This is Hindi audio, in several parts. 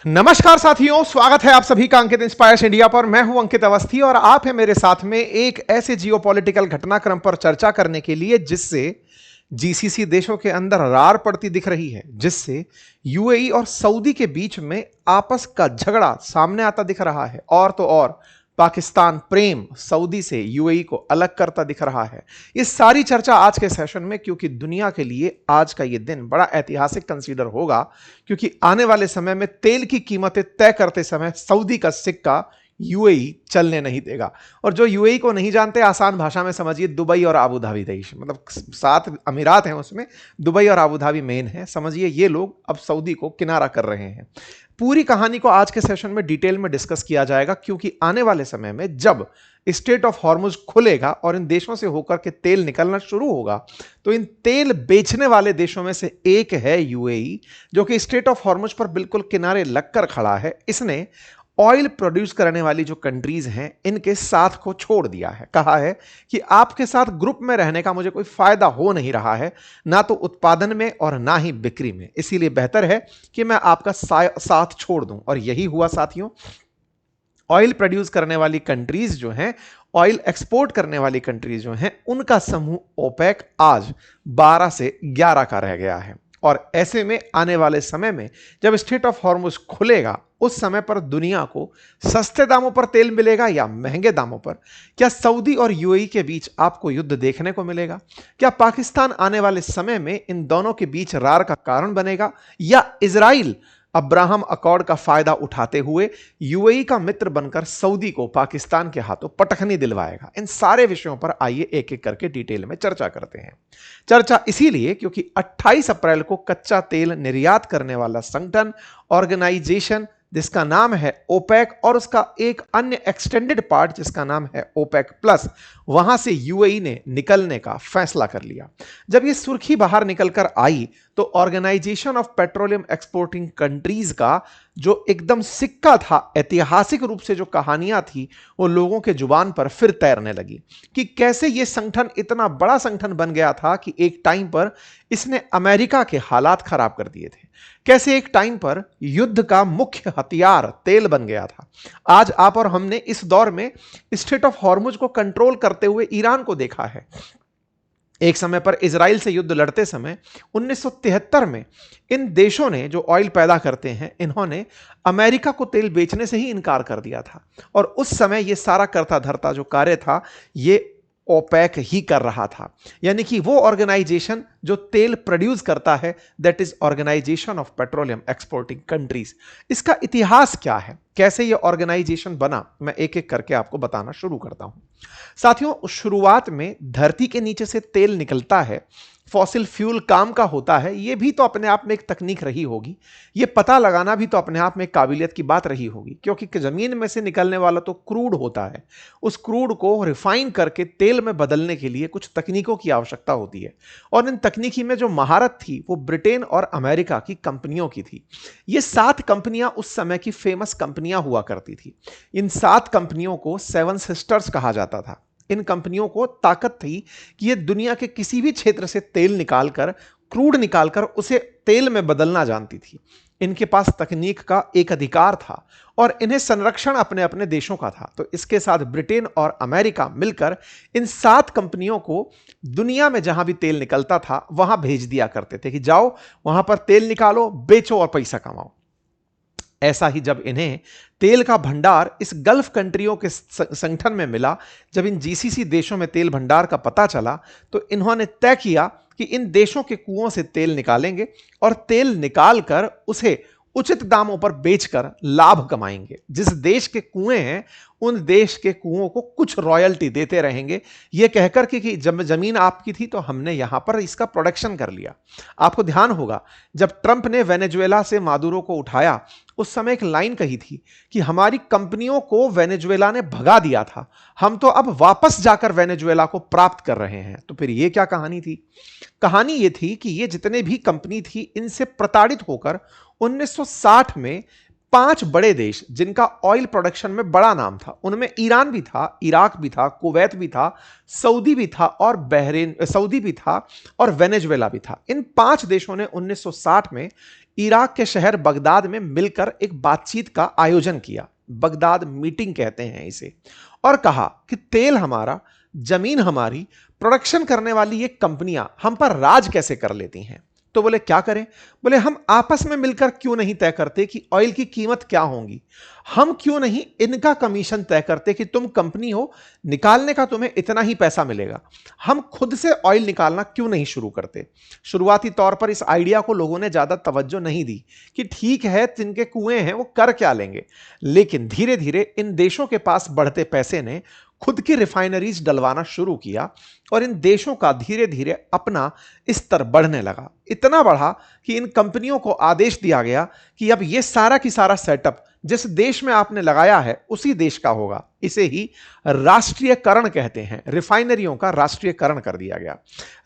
नमस्कार साथियों, स्वागत है आप सभी का अंकित इंस्पायर्स इंडिया पर। मैं हूं अंकित अवस्थी और आप हैं मेरे साथ में एक ऐसे जियोपॉलिटिकल घटनाक्रम पर चर्चा करने के लिए जिससे जीसीसी देशों के अंदर रार पड़ती दिख रही है, जिससे यूएई और सऊदी के बीच में आपस का झगड़ा सामने आता दिख रहा है। और तो और पाकिस्तान प्रेम सऊदी से यूएई को अलग करता दिख रहा है। इस सारी चर्चा आज के सेशन में, क्योंकि दुनिया के लिए आज का यह दिन बड़ा ऐतिहासिक कंसीडर होगा, क्योंकि आने वाले समय में तेल की कीमतें तय करते समय सऊदी का सिक्का यूएई चलने नहीं देगा। और जो यूएई को नहीं जानते, आसान भाषा में समझिए दुबई और आबू धाबी देश, मतलब 7 अमीरात हैं, उसमें दुबई और आबू धाबी मेन है। समझिए ये लोग अब सऊदी को किनारा कर रहे हैं। पूरी कहानी को आज के सेशन में डिटेल में डिस्कस किया जाएगा, क्योंकि आने वाले समय में जब स्ट्रेट ऑफ हॉर्मुज खुलेगा और इन देशों से होकर के तेल निकलना शुरू होगा, तो इन तेल बेचने वाले देशों में से एक है यूएई, जो कि स्ट्रेट ऑफ हॉर्मुज पर बिल्कुल किनारे लगकर खड़ा है। इसने ऑयल प्रोड्यूस करने वाली जो कंट्रीज हैं इनके साथ को छोड़ दिया है। कहा है कि आपके साथ ग्रुप में रहने का मुझे कोई फायदा हो नहीं रहा है, ना तो उत्पादन में और ना ही बिक्री में, इसीलिए बेहतर है कि मैं आपका साथ छोड़ दूं। और यही हुआ साथियों। ऑयल प्रोड्यूस करने वाली कंट्रीज जो हैं, ऑयल एक्सपोर्ट करने वाली कंट्रीज जो हैं, उनका समूह ओपेक आज 12 से 11 का रह गया है। और ऐसे में आने वाले समय में जब स्ट्रेट ऑफ हॉर्मुज खुलेगा, उस समय पर दुनिया को सस्ते दामों पर तेल मिलेगा या महंगे दामों पर? क्या सऊदी और यूएई के बीच आपको युद्ध देखने को मिलेगा? क्या पाकिस्तान आने वाले समय में इन दोनों के बीच रार का कारण बनेगा, या इजराइल अब्राहम अकॉर्ड का फायदा उठाते हुए यूएई का मित्र बनकर सऊदी को पाकिस्तान के हाथों पटखनी दिलवाएगा? इन सारे विषयों पर आइए एक एक करके डिटेल में चर्चा करते हैं। चर्चा इसीलिए क्योंकि 28 अप्रैल को कच्चा तेल निर्यात करने वाला संगठन, ऑर्गेनाइजेशन जिसका नाम है ओपेक, और उसका एक अन्य एक्सटेंडेड पार्ट जिसका नाम है ओपेक प्लस, वहां से यूएई ने निकलने का फैसला कर लिया। जब ये सुर्खी बाहर निकलकर आई तो Organization of Petroleum Exporting Countries का जो एकदम सिक्का था, ऐतिहासिक रूप से जो कहानियां थी, वो लोगों के जुबान पर फिर तैरने लगी कि कैसे ये संगठन इतना बड़ा संगठन बन गया था कि एक टाइम पर इसने अमेरिका के हालात खराब कर दिए थे। कैसे एक टाइम पर युद्ध का मुख्य हथियार तेल बन गया था। आज आप और हमने इस दौर में स्ट्रेट ऑफ हॉर्मुज को कंट्रोल करते हुए ईरान को देखा है। एक समय पर इजराइल से युद्ध लड़ते समय 1973 में इन देशों ने, जो ऑयल पैदा करते हैं, इन्होंने अमेरिका को तेल बेचने से ही इनकार कर दिया था। और उस समय यह सारा करता धरता जो कार्य था, यह ओपेक ही कर रहा था। यानी कि वो ऑर्गेनाइजेशन जो तेल प्रोड्यूस करता है, that is Organization of Petroleum Exporting Countries. इसका इतिहास क्या है, कैसे ये ऑर्गेनाइजेशन बना, मैं एक एक करके आपको बताना शुरू करता हूं। साथियों, शुरुआत में धरती के नीचे से तेल निकलता है, फॉसिल फ्यूल काम का होता है। यह भी तो अपने आप में एक तकनीक रही होगी, यह पता लगाना भी तो अपने आप में काबिलियत की बात रही होगी, क्योंकि जमीन में से निकलने वाला तो क्रूड होता है। उस क्रूड को रिफाइन करके तेल में बदलने के लिए कुछ तकनीकों की आवश्यकता होती है, और इन तकनीकी में जो महारत थी वो ब्रिटेन और अमेरिका की कंपनियों की थी। ये 7 कंपनियां उस समय की फेमस कंपनियां हुआ करती थी। इन 7 कंपनियों को 7 सिस्टर्स कहा जाता था। इन कंपनियों को ताकत थी कि ये दुनिया के किसी भी क्षेत्र से तेल निकालकर, क्रूड निकालकर उसे तेल में बदलना जानती थी। इनके पास तकनीक का एक अधिकार था और इन्हें संरक्षण अपने अपने देशों का था। तो इसके साथ ब्रिटेन और अमेरिका मिलकर इन 7 कंपनियों को दुनिया में जहां भी तेल निकलता था वहां भेज दिया करते थे कि जाओ वहां पर तेल निकालो, बेचो और पैसा कमाओ। ऐसा ही जब इन्हें तेल का भंडार इस गल्फ कंट्रियों के संगठन में मिला, जब इन जीसीसी देशों में तेल भंडार का पता चला, तो इन्होंने तय किया कि इन देशों के कुओं से तेल निकालेंगे और तेल निकालकर उसे उचित दामों पर बेचकर लाभ कमाएंगे। जिस देश के कुएं हैं उन देश के कुओं को कुछ रॉयल्टी देते रहेंगे, यह कहकर कि जब जमीन आपकी थी तो हमने यहां पर इसका प्रोडक्शन कर लिया। आपको ध्यान होगा जब ट्रंप ने वेनेजुएला से मादुरो को उठाया, उस समय एक लाइन कही थी कि हमारी कंपनियों को वेनेजुएला ने भगा दिया था, हम तो अब वापस जाकर वेनेजुएला को प्राप्त कर रहे हैं। तो फिर यह क्या कहानी थी? कहानी यह थी कि ये जितने भी कंपनी थी, इनसे प्रताड़ित होकर 1960 में 5 बड़े देश जिनका ऑयल प्रोडक्शन में बड़ा नाम था, उनमें ईरान भी था, इराक भी था, कुवैत भी था, सऊदी भी था और बहरीन, सऊदी भी था और वेनेजुएला भी था। इन 5 देशों ने 1960 में इराक के शहर बगदाद में मिलकर एक बातचीत का आयोजन किया, बगदाद मीटिंग कहते हैं इसे, और कहा कि तेल हमारा, जमीन हमारी, प्रोडक्शन करने वाली ये कंपनियां हम पर राज कैसे कर लेती हैं। तो बोले क्या करें? बोले हम आपस में मिलकर क्यों नहीं तय करते कि ऑयल की कीमत क्या होगी? हम क्यों नहीं इनका कमीशन तय करते कि तुम कंपनी हो, निकालने का तुम्हें इतना ही पैसा मिलेगा? हम खुद से ऑयल निकालना क्यों नहीं शुरू करते? शुरुआती तौर पर इस आइडिया को लोगों ने ज्यादा तवज्जो नहीं दी कि ठीक है, जिनके कुएं हैं वो कर क्या लेंगे। लेकिन धीरे धीरे इन देशों के पास बढ़ते पैसे ने खुद की रिफाइनरीज डलवाना शुरू किया और इन देशों का धीरे धीरे अपना स्तर बढ़ने लगा। इतना बढ़ा कि इन कंपनियों को आदेश दिया गया कि अब ये सारा की सारा सेटअप जिस देश में आपने लगाया है उसी देश का होगा। इसे ही राष्ट्रीयकरण कहते हैं। रिफाइनरियों का राष्ट्रीयकरण कर दिया गया।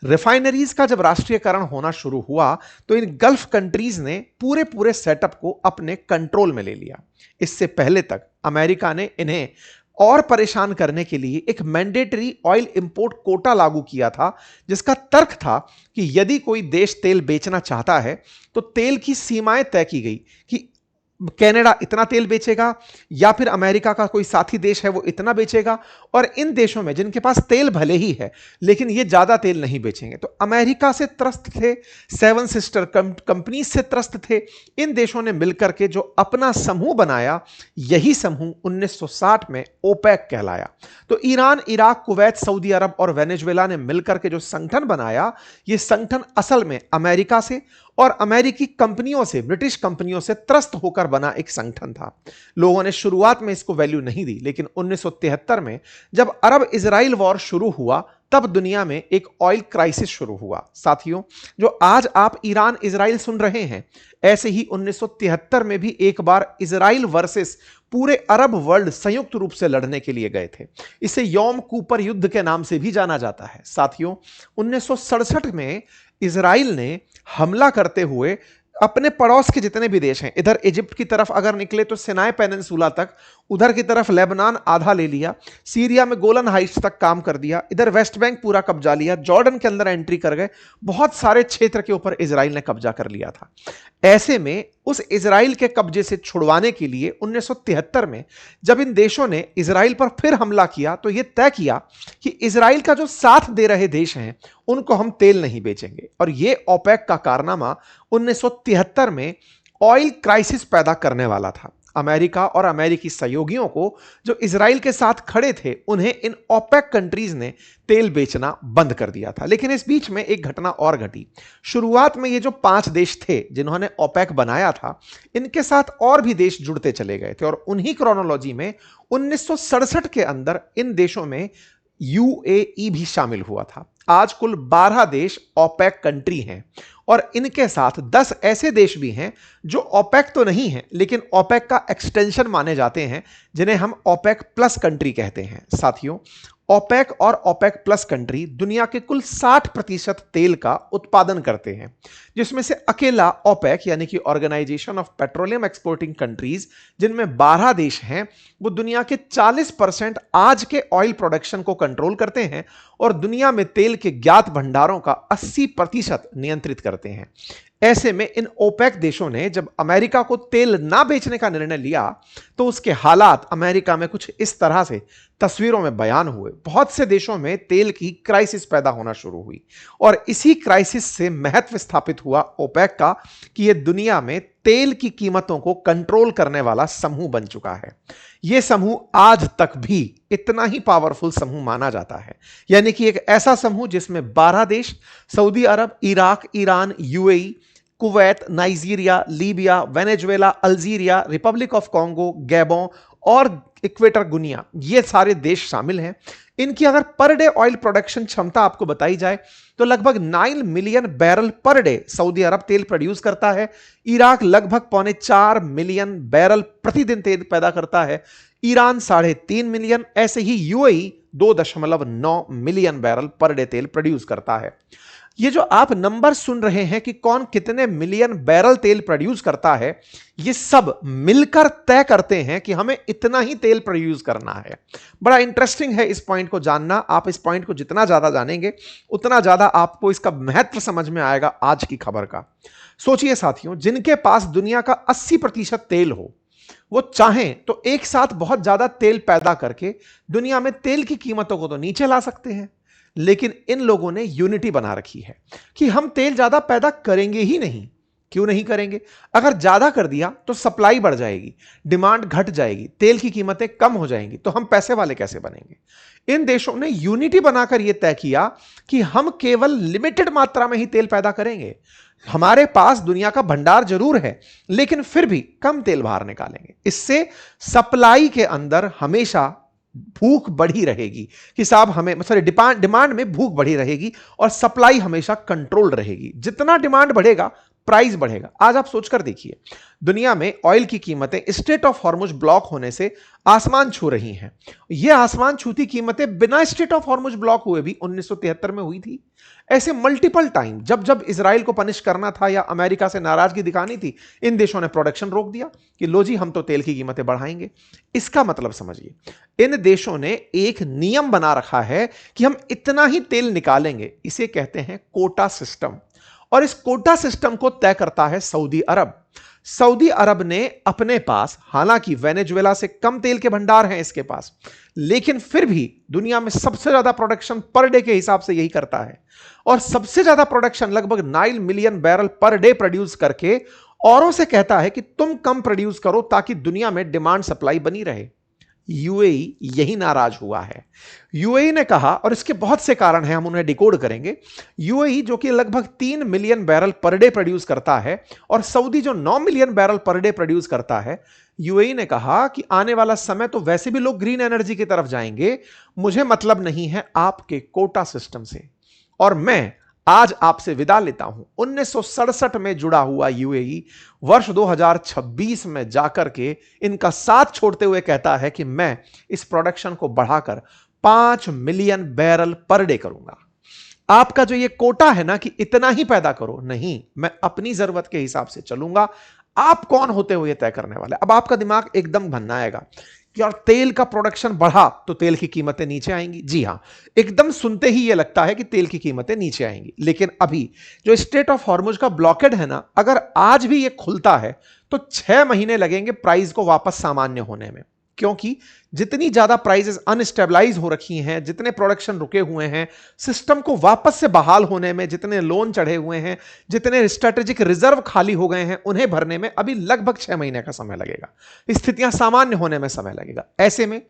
रिफाइनरीज का जब राष्ट्रीयकरण होना शुरू हुआ तो इन गल्फ कंट्रीज ने पूरे पूरे सेटअप को अपने कंट्रोल में ले लिया। इससे पहले तक अमेरिका ने इन्हें और परेशान करने के लिए एक मैंडेटरी ऑयल इंपोर्ट कोटा लागू किया था, जिसका तर्क था कि यदि कोई देश तेल बेचना चाहता है तो तेल की सीमाएं तय की गई कि कनाडा इतना तेल बेचेगा या फिर अमेरिका का कोई साथी देश है वो इतना बेचेगा, और इन देशों में जिनके पास तेल भले ही है लेकिन ये ज्यादा तेल नहीं बेचेंगे। तो अमेरिका से त्रस्त थे, सेवन सिस्टर कंपनीज से त्रस्त थे। इन देशों ने मिलकर के जो अपना समूह बनाया, यही समूह 1960 में ओपेक कहलाया। तो ईरान, इराक, कुवैत, सऊदी अरब और वेनेजुएला ने मिलकर के जो संगठन बनाया, ये संगठन असल में अमेरिका से और अमेरिकी कंपनियों से, ब्रिटिश कंपनियों से त्रस्त होकर बना एक संगठन था। लोगों ने शुरुआत में इसको वैल्यू नहीं दी, लेकिन 1973 में जब अरब इजराइल वॉर शुरू हुआ तब दुनिया में एक ऑयल क्राइसिस शुरू हुआ। साथियों, जो आज आप ईरान इजराइल सुन रहे हैं, ऐसे ही 1973 में भी एक बार इजराइल वर्सेस पूरे अरब वर्ल्ड संयुक्त रूप से लड़ने के लिए गए थे। इसे यौम कूपर युद्ध के नाम से भी जाना जाता है। साथियों, 1967 में इजराइल ने हमला करते हुए अपने पड़ोस के जितने भी देश हैं, इधर इजिप्ट की तरफ अगर निकले तो सिनाई पेनिनसुला तक, उधर की तरफ लेबनान आधा ले लिया, सीरिया में गोलन हाइट्स तक काम कर दिया, इधर वेस्ट बैंक पूरा कब्जा लिया, जॉर्डन के अंदर एंट्री कर गए, बहुत सारे क्षेत्र के ऊपर इजराइल ने कब्जा कर लिया था। ऐसे में उस इजराइल के कब्जे से छुड़वाने के लिए 1973 में जब इन देशों ने इजराइल पर फिर हमला किया तो यह तय किया कि इजराइल का जो साथ दे रहे देश हैं उनको हम तेल नहीं बेचेंगे। और यह ओपेक का कारनामा 1973 में ऑयल क्राइसिस पैदा करने वाला था। अमेरिका और अमेरिकी सहयोगियों को जो इजराइल के साथ खड़े थे, उन्हें इन ओपेक कंट्रीज ने तेल बेचना बंद कर दिया था। लेकिन इस बीच में एक घटना और घटी। शुरुआत में ये जो 5 देश थे जिन्होंने ओपेक बनाया था, इनके साथ और भी देश जुड़ते चले गए थे, और उन्हीं क्रोनोलॉजी में 1967 के अंदर इन देशों में यूएई भी शामिल हुआ था। आज कुल 12 देश ओपेक कंट्री हैं, और इनके साथ 10 ऐसे देश भी हैं जो ओपेक तो नहीं हैं लेकिन ओपेक का एक्सटेंशन माने जाते हैं, जिन्हें हम ओपेक प्लस कंट्री कहते हैं। साथियों, ओपेक और ओपेक प्लस कंट्री दुनिया के कुल 60% तेल का उत्पादन करते हैं, जिसमें से अकेला ओपेक यानी कि Organization of Petroleum Exporting Countries, जिनमें 12 देश हैं, वो दुनिया के 40% आज के ऑयल प्रोडक्शन को कंट्रोल करते हैं और दुनिया में तेल के ज्ञात भंडारों का 80% नियंत्रित करते हैं। ऐसे में इन ओपेक देशों ने जब अमेरिका को तेल ना बेचने का निर्णय लिया तो उसके हालात अमेरिका में कुछ इस तरह से तस्वीरों में बयान हुए। बहुत से देशों में तेल की क्राइसिस पैदा होना शुरू हुई, और इसी क्राइसिस से महत्व स्थापित हुआ ओपेक का कि यह दुनिया में तेल की कीमतों को कंट्रोल करने वाला समूह बन चुका है। यह समूह आज तक भी इतना ही पावरफुल समूह माना जाता है, यानी कि एक ऐसा समूह जिसमें 12 देश, Saudi Arab, Iraq, Iran, UAE, Kuwait, Nigeria, Libya, Venezuela, Algeria, Republic of Congo, Gabon और इक्वेटर गुनिया, ये सारे देश शामिल हैं। इनकी अगर पर डे ऑयल प्रोडक्शन क्षमता आपको बताई जाए तो लगभग 9 million barrel per day Saudi Arab तेल प्रोड्यूस करता है। इराक लगभग 4.25 मिलियन बैरल प्रतिदिन तेल पैदा करता है। ईरान 3.5 मिलियन, ऐसे ही UAE 2.9 million barrel per day तेल प्रोड्यूस करता है। ये जो आप नंबर सुन रहे हैं कि कौन कितने मिलियन बैरल तेल प्रोड्यूस करता है, ये सब मिलकर तय करते हैं कि हमें इतना ही तेल प्रोड्यूस करना है। बड़ा इंटरेस्टिंग है इस पॉइंट को जानना। आप इस पॉइंट को जितना ज्यादा जानेंगे उतना ज्यादा आपको इसका महत्व समझ में आएगा आज की खबर का। सोचिए साथियों, जिनके पास दुनिया का 80% तेल हो, वो चाहें तो एक साथ बहुत ज्यादा तेल पैदा करके दुनिया में तेल की कीमतों को तो नीचे ला सकते हैं, लेकिन इन लोगों ने यूनिटी बना रखी है कि हम तेल ज्यादा पैदा करेंगे ही नहीं। क्यों नहीं करेंगे? अगर ज्यादा कर दिया तो सप्लाई बढ़ जाएगी, डिमांड घट जाएगी, तेल की कीमतें कम हो जाएंगी, तो हम पैसे वाले कैसे बनेंगे? इन देशों ने यूनिटी बनाकर यह तय किया कि हम केवल लिमिटेड मात्रा में ही तेल पैदा करेंगे। हमारे पास दुनिया का भंडार जरूर है, लेकिन फिर भी कम तेल बाहर निकालेंगे। इससे सप्लाई के अंदर हमेशा भूख बढ़ी रहेगी कि साहब हमें सॉरी डिमांड में भूख बढ़ी रहेगी और सप्लाई हमेशा कंट्रोल रहेगी। जितना डिमांड बढ़ेगा प्राइस बढ़ेगा। आज आप सोचकर देखिए, दुनिया में ऑयल की कीमतें स्ट्रेट ऑफ हॉर्मुज ब्लॉक होने से आसमान छू रही हैं। ये आसमान छूती कीमतें बिना स्ट्रेट ऑफ हॉर्मुज ब्लॉक हुए भी 1973 में हुई थी। ऐसे मल्टीपल टाइम जब जब इजराइल को पनिश करना था या अमेरिका से नाराजगी दिखानी थी, इन देशों ने प्रोडक्शन रोक दिया कि लो जी, हम तो तेल की कीमतें बढ़ाएंगे। इसका मतलब समझिए, इन देशों ने एक नियम बना रखा है कि हम इतना ही तेल निकालेंगे। इसे कहते हैं कोटा सिस्टम। और इस कोटा सिस्टम को तय करता है सऊदी अरब। सऊदी अरब ने अपने पास, हालांकि वेनेजुएला से कम तेल के भंडार हैं इसके पास, लेकिन फिर भी दुनिया में सबसे ज्यादा प्रोडक्शन पर डे के हिसाब से यही करता है। और सबसे ज्यादा प्रोडक्शन लगभग 9 million barrel per day produce करके औरों से कहता है कि तुम कम प्रोड्यूस करो ताकि दुनिया में डिमांड सप्लाई बनी रहे। यूएई यही नाराज हुआ है। यूएई ने कहा, और इसके बहुत से कारण हैं, हम उन्हें डिकोड करेंगे। यूएई जो कि लगभग 3 million barrel per day produce करता है और सऊदी जो 9 million barrel per day produce करता है, यूएई ने कहा कि आने वाला समय तो वैसे भी लोग ग्रीन एनर्जी की तरफ जाएंगे, मुझे मतलब नहीं है आपके कोटा सिस्टम से। और मैं आज आपसे विदा लेता हूं। 1967 में जुड़ा हुआ यूएई वर्ष 2026 में जाकर के इनका साथ छोड़ते हुए कहता है कि मैं इस प्रोडक्शन को बढ़ाकर 5 मिलियन बैरल पर डे करूंगा। आपका जो ये कोटा है ना कि इतना ही पैदा करो, नहीं, मैं अपनी जरूरत के हिसाब से चलूंगा। आप कौन होते हो ये तय करने वाले? अब आपका दिमाग एकदम भन्ना आएगा कि यार तेल का प्रोडक्शन बढ़ा तो तेल की कीमतें नीचे आएंगी। जी हां, एकदम सुनते ही यह लगता है कि तेल की कीमतें नीचे आएंगी। लेकिन अभी जो स्ट्रेट ऑफ हॉर्मुज का ब्लॉकेड है ना, अगर आज भी यह खुलता है तो 6 महीने लगेंगे प्राइस को वापस सामान्य होने में। क्योंकि जितनी ज्यादा प्राइसेस अनस्टेबलाइज हो रखी हैं, जितने प्रोडक्शन रुके हुए हैं, सिस्टम को वापस से बहाल होने में जितने लोन चढ़े हुए हैं, जितने स्ट्रेटेजिक रिजर्व खाली हो गए हैं, उन्हें भरने में अभी लगभग 6 महीने का समय लगेगा। स्थितियां सामान्य होने में समय लगेगा। ऐसे में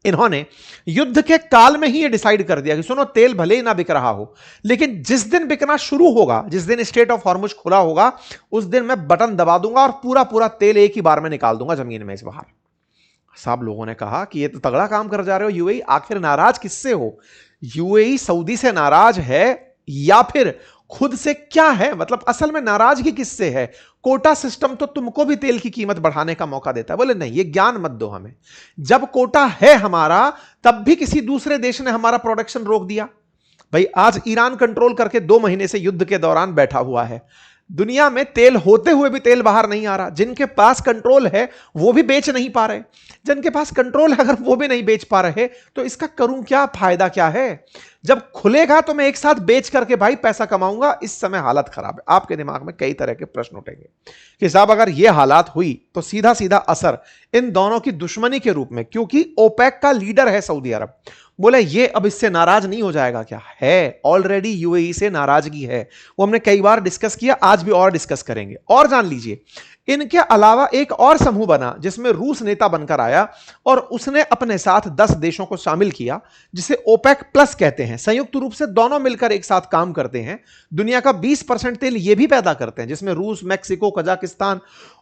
इन्होंने युद्ध के काल में ही यह डिसाइड कर दिया कि सुनो, तेल भले ही ना बिक रहा हो, लेकिन जिस दिन बिकना शुरू होगा, जिस दिन स्ट्रेट ऑफ हॉर्मुज खुला होगा, उस दिन मैं बटन दबा दूंगा और पूरा पूरा तेल एक ही बार में निकाल दूंगा जमीन में से बाहर। सब लोगों ने कहा कि ये तो तगड़ा काम कर जा रहे हो यूएई, आखिर नाराज किससे हो? यूएई सऊदी से नाराज है या फिर खुद से? क्या है मतलब असल में नाराजगी किससे है? कोटा सिस्टम तो तुमको भी तेल की कीमत बढ़ाने का मौका देता है। बोले नहीं, ये ज्ञान मत दो हमें। जब कोटा है हमारा, तब भी किसी दूसरे देश ने हमारा प्रोडक्शन रोक दिया। भाई आज ईरान कंट्रोल करके 2 महीने से युद्ध के दौरान बैठा हुआ है। दुनिया में तेल होते हुए भी तेल बाहर नहीं आ रहा। जिनके पास कंट्रोल है वो भी बेच नहीं पा रहे। जिनके पास कंट्रोल है अगर वो भी नहीं बेच पा रहे तो इसका करूं क्या, फायदा क्या है? जब खुलेगा तो मैं एक साथ बेच करके भाई पैसा कमाऊंगा। इस समय हालत खराब है। आपके दिमाग में कई तरह के प्रश्न उठेंगे कि साहब अगर यह हालात हुई तो सीधा सीधा असर इन दोनों की दुश्मनी के रूप में, क्योंकि ओपेक का लीडर है सऊदी अरब, बोले ये अब इससे नाराज नहीं हो जाएगा क्या? है, ऑलरेडी यूएई से नाराजगी है। वो हमने कई बार डिस्कस किया, आज भी और डिस्कस करेंगे। और जान लीजिए, इनके अलावा एक और समूह बना जिसमें रूस नेता बनकर आया और उसने अपने साथ 10 देशों को शामिल किया, जिसे ओपेक प्लस कहते हैं। संयुक्त रूप से दोनों मिलकर एक साथ काम करते हैं। दुनिया का 20% तेल ये भी पैदा करते हैं, जिसमें रूस, Mexico, Kazakhstan,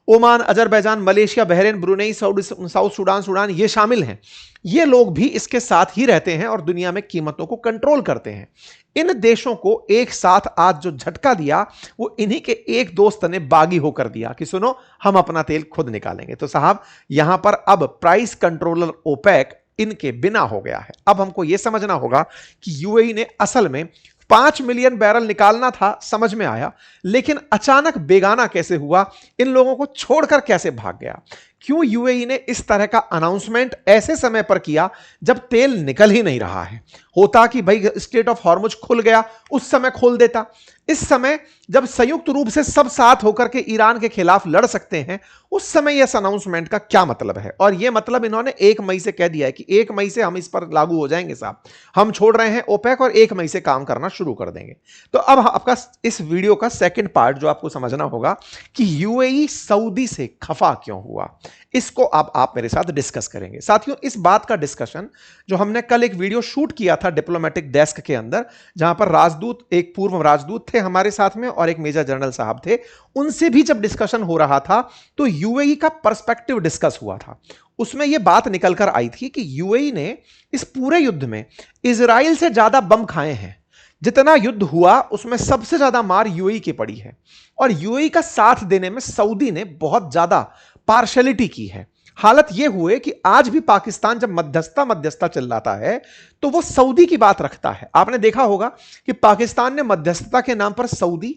Oman, Azerbaijan, Malaysia, Bahrain, Brunei, south Sudan ये शामिल हैं। ये लोग भी इसके साथ ही रहते हैं और दुनिया में कीमतों को कंट्रोल करते हैं। इन देशों को एक साथ आज जो झटका दिया वो इन्हीं के एक दोस्त ने बागी होकर दिया कि सुनो, हम अपना तेल खुद निकालेंगे। तो साहब यहां पर अब प्राइस कंट्रोलर ओपेक इनके बिना हो गया है। अब हमको यह समझना होगा कि यूएई ने असल में 5 मिलियन बैरल निकालना था, समझ में आया, लेकिन अचानक बेगाना कैसे हुआ, इन लोगों को छोड़कर कैसे भाग गया? क्यों यूएई ने इस तरह का अनाउंसमेंट ऐसे समय पर किया जब तेल निकल ही नहीं रहा है? होता कि भाई स्ट्रेट ऑफ हॉर्मुज खुल गया, उस समय खोल देता। इस समय जब संयुक्त रूप से सब साथ होकर के ईरान के खिलाफ लड़ सकते हैं, उस समय इस अनाउंसमेंट का क्या मतलब है? और यह मतलब इन्होंने 1 मई से कह दिया है कि 1 मई से हम इस पर लागू हो जाएंगे साहब, हम छोड़ रहे हैं ओपेक और 1 मई से काम करना शुरू कर देंगे। तो अब आपका इस वीडियो का सेकंड पार्ट जो आपको समझना होगा कि यूएई सऊदी से खफा क्यों हुआ, इसको अब आप मेरे साथ डिस्कस करेंगे। साथियों, इस बात का डिस्कशन जो हमने कल एक वीडियो शूट किया था डिप्लोमेटिक डेस्क के अंदर, जहां पर राजदूत, एक पूर्व राजदूत थे हमारे साथ में और एक मेजर जनरल साहब थे, उनसे भी जब डिस्कशन हो रहा था तो यूएई का पर्सपेक्टिव डिस्कस हुआ था। उसमें यह बात निकलकर आई थी कि यूएई ने इस पूरे युद्ध में इजराइल से ज्यादा बम खाए हैं। जितना युद्ध हुआ उसमें सबसे ज्यादा मार यूएई की पड़ी है और यूएई का साथ देने में सऊदी ने बहुत ज्यादा पार्शलिटी की है। हालत यह हुए कि आज भी पाकिस्तान जब मध्यस्थता चिल्लाता है तो वो सऊदी की बात रखता है। आपने देखा होगा कि पाकिस्तान ने मध्यस्थता के नाम पर सऊदी,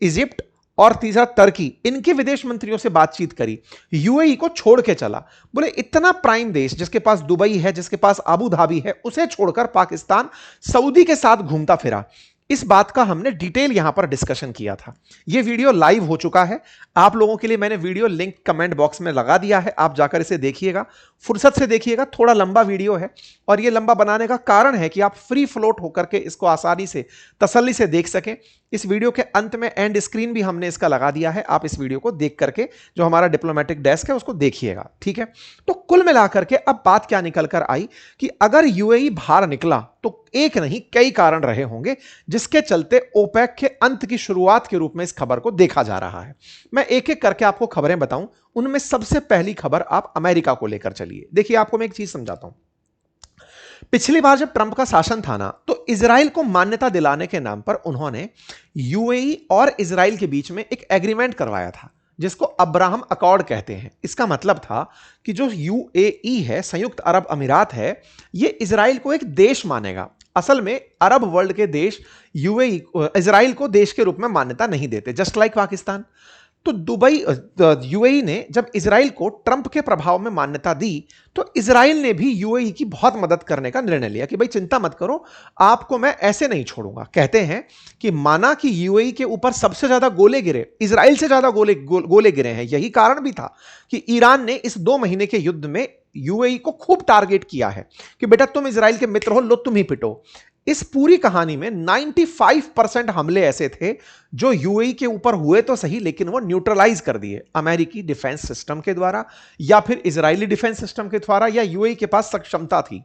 इजिप्ट और तीसरा तुर्की, इनके विदेश मंत्रियों से बातचीत करी, यूएई को छोड़ के चला। बोले इतना प्राइम देश जिसके पास दुबई है, जिसके पास अबू धाबी है, उसे छोड़कर पाकिस्तान सऊदी के साथ घूमता फिरा। इस बात का हमने डिटेल यहां पर डिस्कशन किया था। यह वीडियो लाइव हो चुका है, आप लोगों के लिए मैंने वीडियो लिंक कमेंट बॉक्स में लगा दिया है, आप जाकर इसे देखिएगा, फुर्सत से देखिएगा। थोड़ा लंबा वीडियो है और यह लंबा बनाने का कारण है कि आप फ्री फ्लोट होकर के इसको आसानी से, तसल्ली से देख सकें। इस वीडियो के अंत में एंड स्क्रीन भी हमने इसका लगा दिया है, आप इस वीडियो को देख करके जो हमारा डिप्लोमेटिक डेस्क है उसको देखिएगा, ठीक है? तो कुल मिलाकर के अब बात क्या निकल कर आई कि अगर यूएई बाहर निकला तो एक नहीं कई कारण रहे होंगे जिसके चलते ओपेक के अंत की शुरुआत के रूप में इस खबर को देखा जा रहा है। मैं एक एक करके आपको खबरें बताऊं, उनमें सबसे पहली खबर आप अमेरिका को लेकर चलिए। देखिए, आपको मैं एक चीज समझाता हूं। पिछली बार जब ट्रंप का शासन था ना, तो इजराइल को मान्यता दिलाने के नाम पर उन्होंने यूएई और इजराइल के बीच में एक एग्रीमेंट करवाया था जिसको अब्राहम अकॉर्ड कहते हैं। इसका मतलब था कि जो यूएई है, संयुक्त अरब अमीरात है, यह इजराइल को एक देश मानेगा। असल में अरब वर्ल्ड के देश यूएई, इजराइल को देश के रूप में मान्यता नहीं देते, जस्ट लाइक पाकिस्तान। तो यूएई ने जब इजराइल को ट्रंप के प्रभाव में मान्यता दी तो इजराइल ने भी यूएई की बहुत मदद करने का निर्णय लिया कि भाई चिंता मत करो, आपको मैं ऐसे नहीं छोड़ूंगा। कहते हैं कि माना कि यूएई के ऊपर सबसे ज्यादा गोले गिरे, इजराइल से ज्यादा गोले गिरे हैं। यही कारण भी था कि ईरान ने इस 2 महीने के युद्ध में यूएई को खूब टारगेट किया है कि बेटा तुम इजराइल के मित्र हो, लो तुम ही पिटो। इस पूरी कहानी में 95% हमले ऐसे थे जो यूएई के ऊपर हुए तो सही, लेकिन वो न्यूट्रलाइज कर दिए अमेरिकी डिफेंस सिस्टम के द्वारा या फिर इजरायली डिफेंस सिस्टम के द्वारा, या यूएई के पास सक्षमता थी।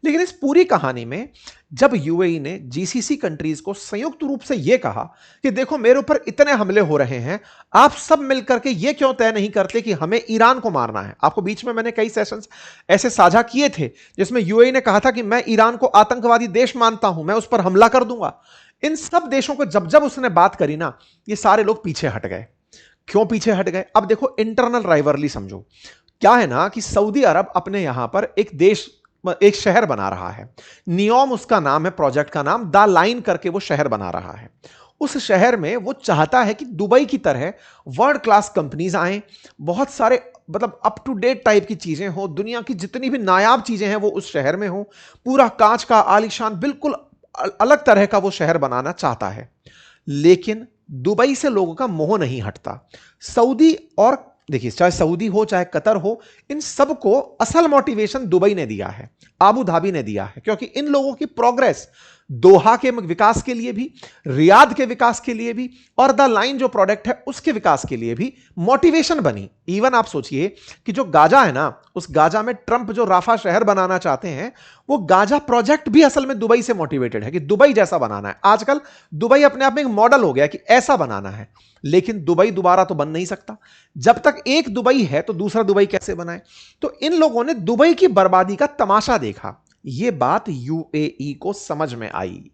लेकिन इस पूरी कहानी में जब यूएई ने जीसीसी कंट्रीज को संयुक्त रूप से यह कहा कि देखो मेरे ऊपर इतने हमले हो रहे हैं, आप सब मिलकर के यह क्यों तय नहीं करते कि हमें ईरान को मारना है। आपको बीच में मैंने कई सेशंस ऐसे साझा किए थे जिसमें यूएई ने कहा था कि मैं ईरान को आतंकवादी देश मानता हूं, मैं उस पर हमला कर दूंगा। इन सब देशों को जब जब उसने बात करी ना, ये सारे लोग पीछे हट गए। क्यों पीछे हट गए? अब देखो, इंटरनल राइवलरी समझो। क्या है ना कि सऊदी अरब अपने यहां पर एक शहर बना रहा है, नियोम उसका नाम है, प्रोजेक्ट का नाम, द लाइन करके वो शहर बना रहा है। उस शहर में वो चाहता है कि दुबई की तरह वर्ल्ड क्लास कंपनीज आए, बहुत सारे मतलब अप टू डेट टाइप की चीजें हो, दुनिया की जितनी भी नायाब चीजें हैं वो उस शहर में हो, पूरा कांच का आलीशान बिल्कुल अलग तरह का वो शहर बनाना चाहता है। लेकिन दुबई से लोगों का मोह नहीं हटता। सऊदी, और देखिए चाहे सऊदी हो चाहे कतर हो, इन सबको असल मोटिवेशन दुबई ने दिया है, अबू धाबी ने दिया है, क्योंकि इन लोगों की प्रोग्रेस दोहा के विकास के लिए भी, रियाद के विकास के लिए भी, और द लाइन जो प्रोडक्ट है उसके विकास के लिए भी मोटिवेशन बनी। इवन आप सोचिए कि जो गाजा है ना, उस गाजा में ट्रंप जो राफा शहर बनाना चाहते हैं, वो गाजा प्रोजेक्ट भी असल में दुबई से मोटिवेटेड है कि दुबई जैसा बनाना है। आजकल दुबई अपने आप में एक मॉडल हो गया कि ऐसा बनाना है, लेकिन दुबई दोबारा तो बन नहीं सकता। जब तक एक दुबई है तो दूसरा दुबई कैसे बनाए? तो इन लोगों ने दुबई की बर्बादी का तमाशा देखा। यह बात यूएई को समझ में आई।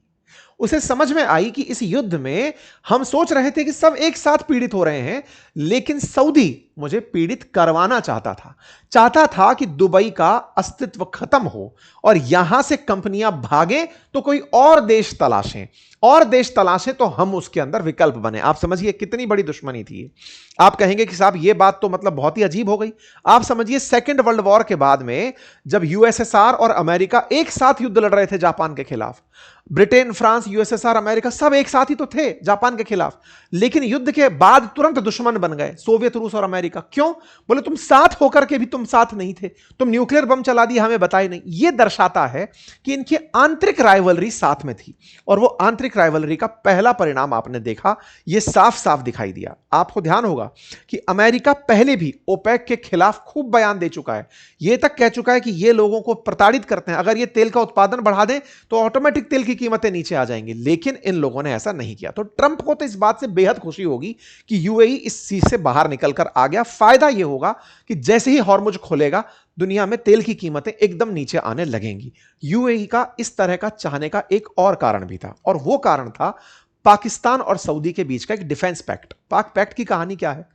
उसे समझ में आई कि इस युद्ध में हम सोच रहे थे कि सब एक साथ पीड़ित हो रहे हैं, लेकिन सऊदी मुझे पीड़ित करवाना चाहता था कि दुबई का अस्तित्व खत्म हो और यहां से कंपनियां भागें तो कोई और देश तलाशें, और देश तलाशे तो हम उसके अंदर विकल्प बने। आप समझिए कितनी बड़ी दुश्मनी थी। आप कहेंगे कि साहब ये बात तो मतलब बहुत ही अजीब हो गई। आप समझिए सेकेंड वर्ल्ड वॉर के बाद में जब यूएसएसआर और अमेरिका एक साथ युद्ध लड़ रहे थे जापान के खिलाफ, ब्रिटेन, फ्रांस, यूएसएसआर, अमेरिका सब एक साथ ही तो थे जापान के खिलाफ, लेकिन युद्ध के बाद तुरंत दुश्मन बन गए सोवियत रूस और अमेरिका। क्यों? बोले तुम साथ होकर के भी तुम साथ नहीं थे, तुम न्यूक्लियर बम चला दिए, हमें बताए नहीं। यह दर्शाता है कि इनकी आंतरिक राइवलरी साथ में थी, और वो आंतरिक राइवलरी का पहला परिणाम आपने देखा, यह साफ साफ दिखाई दिया। आपको ध्यान होगा कि अमेरिका पहले भी ओपेक के खिलाफ खूब बयान दे चुका है, यह तक कह चुका है कि ये लोगों को प्रताड़ित करते हैं, अगर ये तेल का उत्पादन बढ़ा दें तो ऑटोमेटिक तेल की कीमतें नीचे आ जाएंगी। लेकिन इन लोगों ने ऐसा नहीं किया। तो ट्रंप को तो इस बात से बेहद खुशी होगी कि यूएई इस चीज से बाहर निकलकर आ गया। फायदा यह होगा कि जैसे ही हॉर्मुज खोलेगा दुनिया में तेल की कीमतें एकदम नीचे आने लगेंगी। यूएई का इस तरह का चाहने का एक और कारण भी था, और वो कारण था पाकिस्तान और सऊदी के बीच का एक डिफेंस पैक्ट। पाक पैक्ट की कहानी क्या है?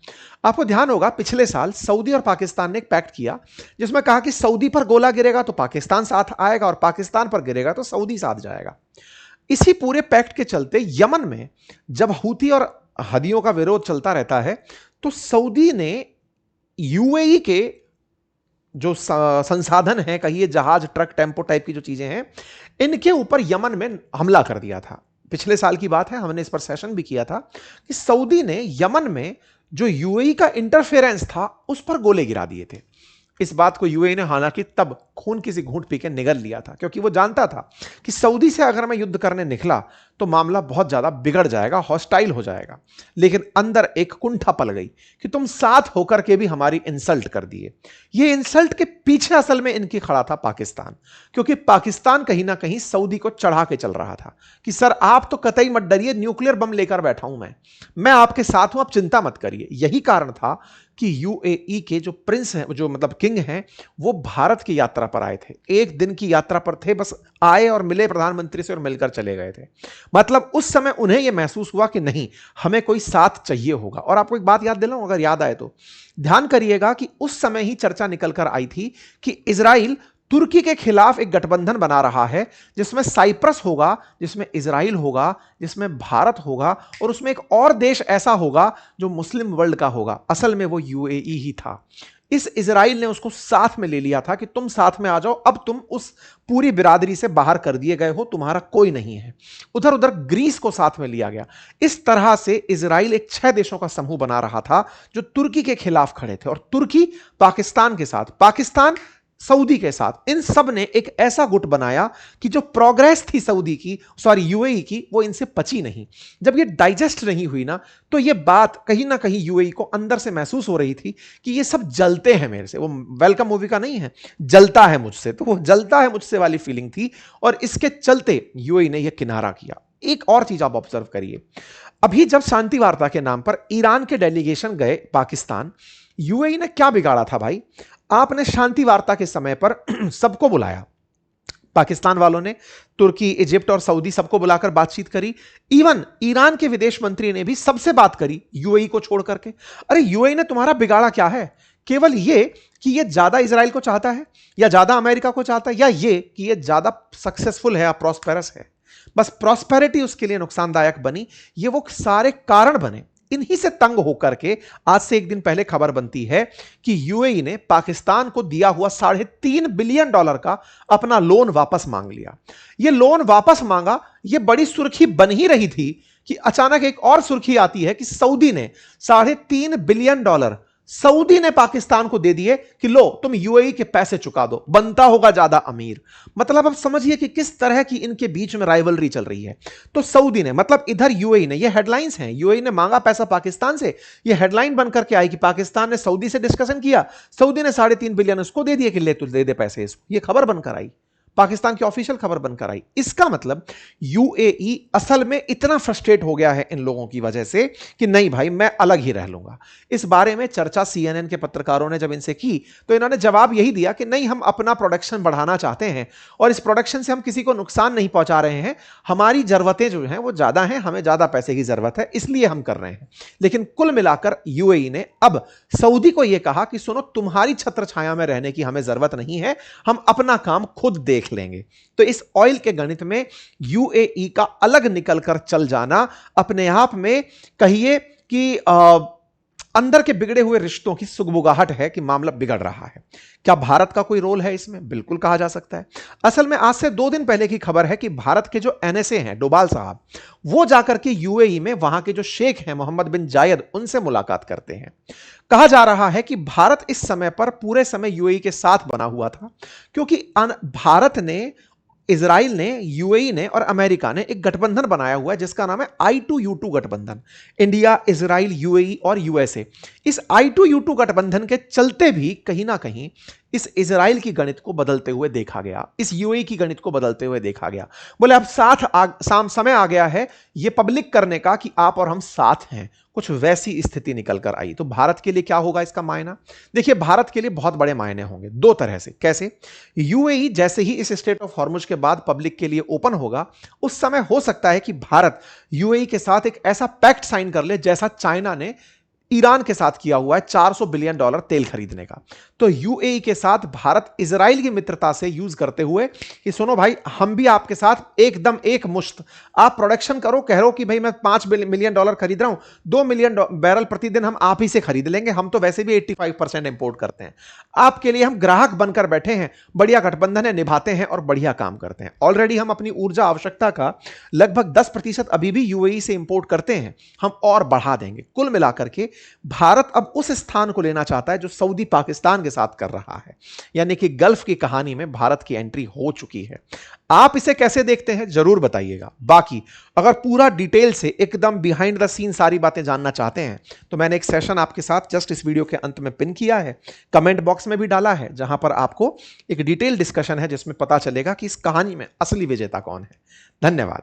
आपको ध्यान होगा पिछले साल सऊदी और पाकिस्तान ने एक पैक्ट किया जिसमें कहा कि सऊदी पर गोला गिरेगा तो पाकिस्तान साथ आएगा, और पाकिस्तान पर गिरेगा तो सऊदी साथ जाएगा। इसी पूरे पैक्ट के चलते यमन में जब हूती और हदियों का विरोध चलता रहता है तो सऊदी ने यूएई के जो संसाधन है, कहिए जहाज, ट्रक, टेम्पो टाइप की जो चीजें हैं, इनके ऊपर यमन में हमला कर दिया था। पिछले साल की बात है, हमने इस पर सेशन भी किया था कि सऊदी ने यमन में जो यूएई का इंटरफेरेंस था उस पर गोले गिरा दिए थे। इस बात को यूएई ने हालांकि तब खून किसी घूंट पी के निगल लिया था, क्योंकि वो जानता था कि सऊदी से अगर मैं युद्ध करने निकला तो मामला बहुत ज्यादा बिगड़ जाएगा, हॉस्टाइल हो जाएगा। लेकिन अंदर एक कुंठा पल गई कि तुम साथ होकर के भी हमारी इंसल्ट कर दिए। ये इंसल्ट के पीछे असल में इनकी खड़ा था पाकिस्तान, क्योंकि पाकिस्तान कहीं ना कहीं सऊदी को चढ़ा के चल रहा था कि सर आप तो कतई मत डरिए, न्यूक्लियर बम लेकर बैठा हूं मैं आपके साथ हूं, आप चिंता मत करिए। यही कारण था कि यूएई के जो प्रिंस हैं, जो मतलब किंग हैं, वो भारत की यात्रा पर आए थे। एक दिन की यात्रा पर थे, बस आए और मिले प्रधानमंत्री से और मिलकर चले गए थे। मतलब उस समय उन्हें यह महसूस हुआ कि नहीं, हमें कोई साथ चाहिए होगा। और आपको एक बात याद दिलाऊं, अगर याद आए तो ध्यान करिएगा कि उस समय ही चर्चा निकलकर आई थी कि इजराइल तुर्की के खिलाफ एक गठबंधन बना रहा है, जिसमें साइप्रस होगा, जिसमें इजराइल होगा, जिसमें भारत होगा, और उसमें एक और देश ऐसा होगा जो मुस्लिम वर्ल्ड का होगा। असल में वो यूएई ही था। इस इजराइल ने उसको साथ में ले लिया था कि तुम साथ में आ जाओ, अब तुम उस पूरी बिरादरी से बाहर कर दिए गए हो, तुम्हारा कोई नहीं है। उधर उधर ग्रीस को साथ में लिया गया। इस तरह से इजराइल एक 6 देशों का समूह बना रहा था जो तुर्की के खिलाफ खड़े थे, और तुर्की पाकिस्तान के साथ, पाकिस्तान सऊदी के साथ, इन सब ने एक ऐसा गुट बनाया कि जो प्रोग्रेस थी सऊदी की, सॉरी यूएई की, वो इनसे पची नहीं। जब ये डाइजेस्ट नहीं हुई ना, तो ये बात कहीं ना कहीं यूएई को अंदर से महसूस हो रही थी कि ये सब जलते हैं मेरे से। वो वेलकम मूवी का नहीं है, जलता है मुझसे, तो वो जलता है मुझसे वाली फीलिंग थी, और इसके चलते यूएई ने यह किनारा किया। एक और चीज आप ऑब्जर्व करिए, अभी जब शांति वार्ता के नाम पर ईरान के डेलीगेशन गए पाकिस्तान, यूएई ने क्या बिगाड़ा था भाई? आपने शांति वार्ता के समय पर सबको बुलाया, पाकिस्तान वालों ने तुर्की, इजिप्ट और सऊदी सबको बुलाकर बातचीत करी। इवन ईरान के विदेश मंत्री ने भी सबसे बात करी यूएई को छोड़ करके। अरे यूएई ने तुम्हारा बिगाड़ा क्या है? केवल ये कि ये ज्यादा इजराइल को चाहता है, या ज्यादा अमेरिका को चाहता है, या ये कि ये ज्यादा सक्सेसफुल है या प्रॉस्पेरस है। बस प्रॉस्पेरिटी उसके लिए नुकसानदायक बनी। ये वो सारे कारण बने। इन्हीं से तंग होकर के आज से एक दिन पहले खबर बनती है कि यूएई ने पाकिस्तान को दिया हुआ $3.5 बिलियन का अपना लोन वापस मांग लिया। यह लोन वापस मांगा, यह बड़ी सुर्खी बन ही रही थी कि अचानक एक और सुर्खी आती है कि सऊदी ने $3.5 बिलियन सऊदी ने पाकिस्तान को दे दिए कि लो तुम यूएई के पैसे चुका दो, बनता होगा ज्यादा अमीर। मतलब अब समझिए कि किस तरह की इनके बीच में राइवलरी चल रही है। तो सऊदी ने, मतलब इधर यूएई ने, ये हेडलाइंस हैं, यूएई ने मांगा पैसा पाकिस्तान से, ये हेडलाइन बनकर के आई कि पाकिस्तान ने सऊदी से डिस्कशन किया, सऊदी ने $3.5 बिलियन उसको दे दिए कि ले तू दे दे पैसे इसको। ये खबर बनकर आई, पाकिस्तान की ऑफिशियल खबर बनकर आई। इसका मतलब यूएई असल में इतना फ्रस्ट्रेट हो गया है इन लोगों की वजह से कि नहीं भाई मैं अलग ही रह लूंगा। इस बारे में चर्चा सीएनएन के पत्रकारों ने जब इनसे की तो इन्होंने जवाब यही दिया कि नहीं, हम अपना प्रोडक्शन बढ़ाना चाहते हैं और इस प्रोडक्शन से हम किसी को नुकसान नहीं पहुंचा रहे हैं, हमारी जरूरतें जो हैं वो ज्यादा हैं, हमें ज्यादा पैसे की जरूरत है, इसलिए हम कर रहे हैं। लेकिन कुल मिलाकर यूएई ने अब सऊदी को यह कहा कि सुनो, तुम्हारी छत्र छाया में रहने की हमें जरूरत नहीं है, हम अपना काम खुद देख देख लेंगे। तो इस ऑयल के गणित में यूएई का अलग निकलकर चल जाना अपने आप में कहिए कि अंदर के बिगड़े हुए रिश्तों की सुगबुगाहट है कि मामला बिगड़ रहा है। क्या भारत का कोई रोल है इसमें? बिल्कुल कहा जा सकता है। असल में आज से 2 दिन पहले की खबर है कि भारत के जो एनएसए हैं, डोभाल साहब, वो जाकर के यूएई में वहां के जो शेख हैं मोहम्मद बिन जायद, उनसे मुलाकात करते हैं। कहा जा रहा है कि भारत इस समय पर पूरे समय यूएई के साथ बना हुआ था, क्योंकि भारत ने, इजराइल ने, यूएई ने और अमेरिका ने एक गठबंधन बनाया हुआ है जिसका नाम है I2U2 गठबंधन। इंडिया, इजराइल, यूएई और यूएसए। इस I2U2 गठबंधन के चलते भी कहीं ना कहीं इस इजराइल की गणित को बदलते हुए देखा गया, इस यूएई की गणित को बदलते हुए देखा गया। बोले अब समय आ गया है ये पब्लिक करने का कि आप और हम साथ हैं। कुछ वैसी स्थिति निकल कर आई। तो भारत के लिए क्या होगा इसका मायना? देखिए, भारत के लिए बहुत बड़े मायने होंगे 2 तरह से। कैसे? यूएई जैसे ही इस स्टेट ऑफ हॉर्मुज के बाद पब्लिक के लिए ओपन होगा, उस समय हो सकता है कि भारत यूएई के साथ एक ऐसा पैक्ट साइन कर ले जैसा चाइना ने ईरान के साथ किया हुआ है, $400 बिलियन तेल खरीदने का। तो यूएई के साथ भारत इजराइल की मित्रता से यूज करते हुए कि सुनो भाई, हम भी आपके साथ एकदम एक मुश्त, आप प्रोडक्शन करो, कह रहे कि भाई मैं $5 मिलियन खरीद रहा हूं, 2 मिलियन बैरल प्रतिदिन हम आप ही से खरीद लेंगे, हम तो वैसे भी 85% इंपोर्ट करते हैं, आपके लिए हम ग्राहक बनकर बैठे हैं, बढ़िया गठबंधन है, निभाते हैं और बढ़िया काम करते हैं। ऑलरेडी हम अपनी ऊर्जा आवश्यकता का लगभग 10% अभी भी यूएई से इंपोर्ट करते हैं, हम और बढ़ा देंगे। कुल मिलाकर के भारत अब उस स्थान को लेना चाहता है जो सऊदी पाकिस्तान के साथ कर रहा है, यानी कि गल्फ की कहानी में भारत की एंट्री हो चुकी है। आप इसे कैसे देखते हैं जरूर बताइएगा। बाकी अगर पूरा डिटेल से एकदम बिहाइंड द सीन सारी बातें जानना चाहते हैं तो मैंने एक सेशन आपके साथ जस्ट इस वीडियो के अंत में पिन किया है, कमेंट बॉक्स में भी डाला है, जहां पर आपको एक डिटेल डिस्कशन है जिसमें पता चलेगा कि इस कहानी में असली विजेता कौन है। धन्यवाद।